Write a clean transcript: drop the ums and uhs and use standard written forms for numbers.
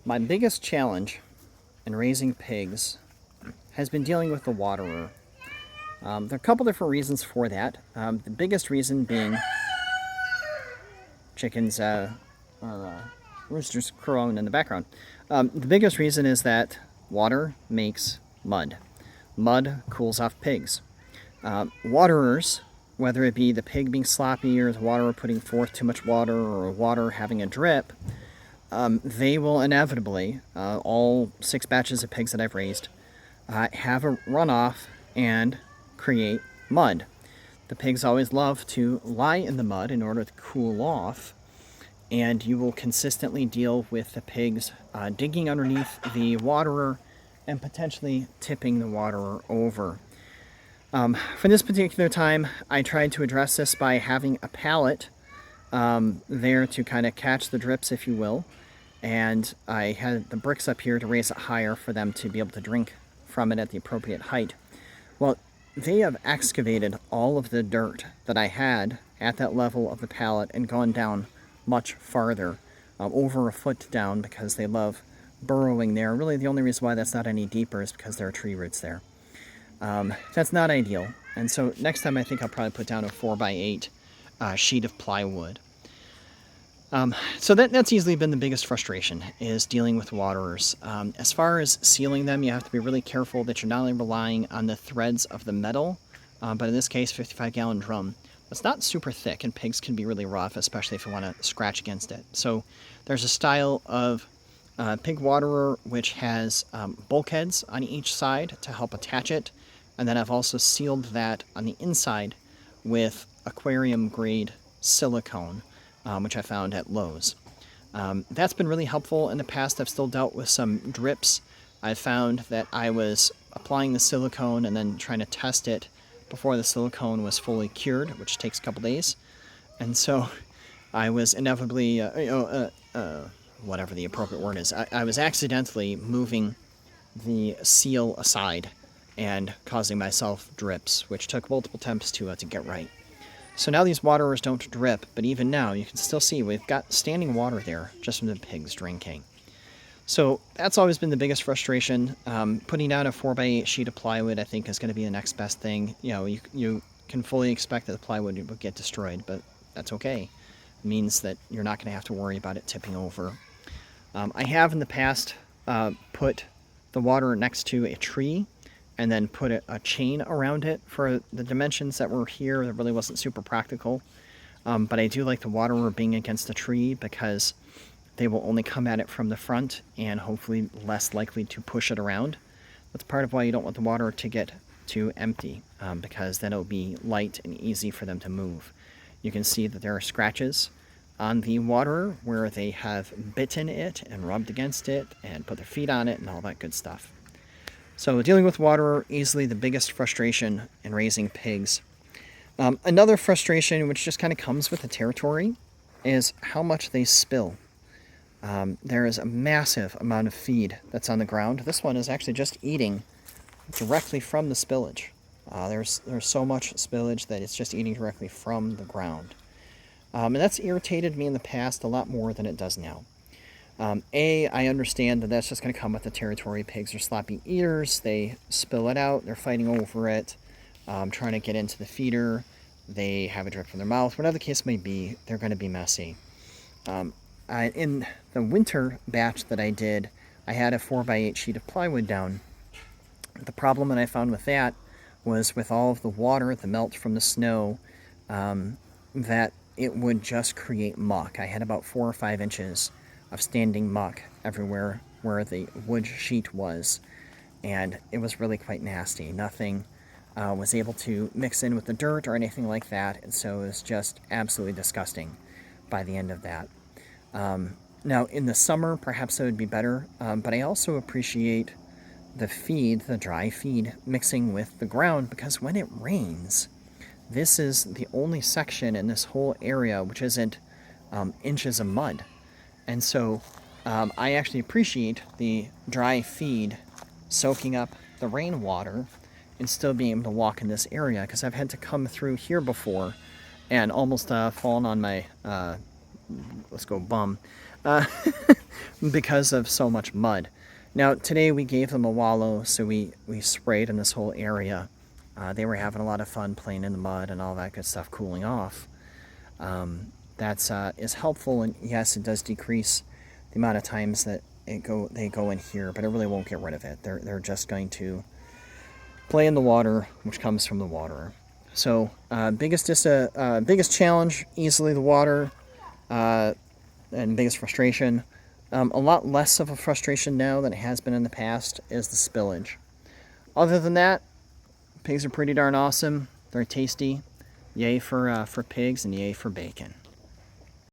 My biggest challenge in raising pigs has been dealing with the waterer. There are a couple different reasons for that. The biggest reason being chickens or roosters crowing in the background. The biggest reason is that water makes mud. Mud cools off pigs. Waterers, whether it be the pig being sloppy or the waterer putting forth too much water or water having a drip, they will inevitably, all 6 batches of pigs that I've raised, have a runoff and create mud. The pigs always love to lie in the mud in order to cool off, and you will consistently deal with the pigs digging underneath the waterer and potentially tipping the waterer over. For this particular time, I tried to address this by having a pallet there to kind of catch the drips, if you will, and I had the bricks up here to raise it higher for them to be able to drink from it at the appropriate height. Well, they have excavated all of the dirt that I had at that level of the pallet and gone down much farther, over a foot down, because they love burrowing there. Really, the only reason why that's not any deeper is because there are tree roots there. That's not ideal, and so next time I think I'll probably put down a 4x8 sheet of plywood. So that's easily been the biggest frustration, is dealing with waterers. As far as sealing them, you have to be really careful that you're not only relying on the threads of the metal, but in this case, 55-gallon drum. It's not super thick, and pigs can be really rough, especially if you want to scratch against it. So there's a style of pig waterer which has bulkheads on each side to help attach it, and then I've also sealed that on the inside with aquarium-grade silicone, which I found at Lowe's. That's been really helpful in the past. I've still dealt with some drips. I found that I was applying the silicone and then trying to test it before the silicone was fully cured, which takes a couple days. And so I was inevitably, whatever the appropriate word is, I was accidentally moving the seal aside and causing myself drips, which took multiple attempts to get right. So now these waterers don't drip, but even now you can still see we've got standing water there just from the pigs drinking. So that's always been the biggest frustration. Putting down a 4x8 sheet of plywood, I think, is going to be the next best thing. You know, you can fully expect that the plywood will get destroyed, but that's okay. It means that you're not going to have to worry about it tipping over. I have in the past put the water next to a tree and then put a chain around it. For the dimensions that were here, that really wasn't super practical. But I do like the waterer being against a tree because they will only come at it from the front and hopefully less likely to push it around. That's part of why you don't want the water to get too empty, because then it'll be light and easy for them to move. You can see that there are scratches on the waterer where they have bitten it and rubbed against it and put their feet on it and all that good stuff. So dealing with waterer, easily the biggest frustration in raising pigs. Another frustration, which just kind of comes with the territory, is how much they spill. There is a massive amount of feed that's on the ground. This one is actually just eating directly from the spillage. There's so much spillage that it's just eating directly from the ground. And that's irritated me in the past a lot more than it does now. I understand that that's just going to come with the territory. Pigs are sloppy eaters. They spill it out. They're fighting over it, trying to get into the feeder. They have a drip from their mouth. Whatever the case may be, they're going to be messy. In the winter batch that I did, I had a 4x8 sheet of plywood down. The problem that I found with that was with all of the water, the melt from the snow, that it would just create muck. I had about 4 or 5 inches of standing muck everywhere where the wood sheet was, and it was really quite nasty. Nothing was able to mix in with the dirt or anything like that, and so it was just absolutely disgusting by the end of that. Now, in the summer, perhaps it would be better, but I also appreciate the feed, the dry feed, mixing with the ground, because when it rains, this is the only section in this whole area which isn't inches of mud. And so I actually appreciate the dry feed soaking up the rainwater and still being able to walk in this area, because I've had to come through here before and almost fallen on my, let's go bum, because of so much mud. Now today we gave them a wallow, so we sprayed in this whole area. They were having a lot of fun playing in the mud and all that good stuff, cooling off. That's is helpful, and yes, it does decrease the amount of times that they go in here, but it really won't get rid of it. They're just going to play in the water, which comes from the water. So biggest challenge, easily the water, and biggest frustration. A lot less of a frustration now than it has been in the past is the spillage. Other than that, pigs are pretty darn awesome. They're tasty. Yay for pigs and yay for bacon.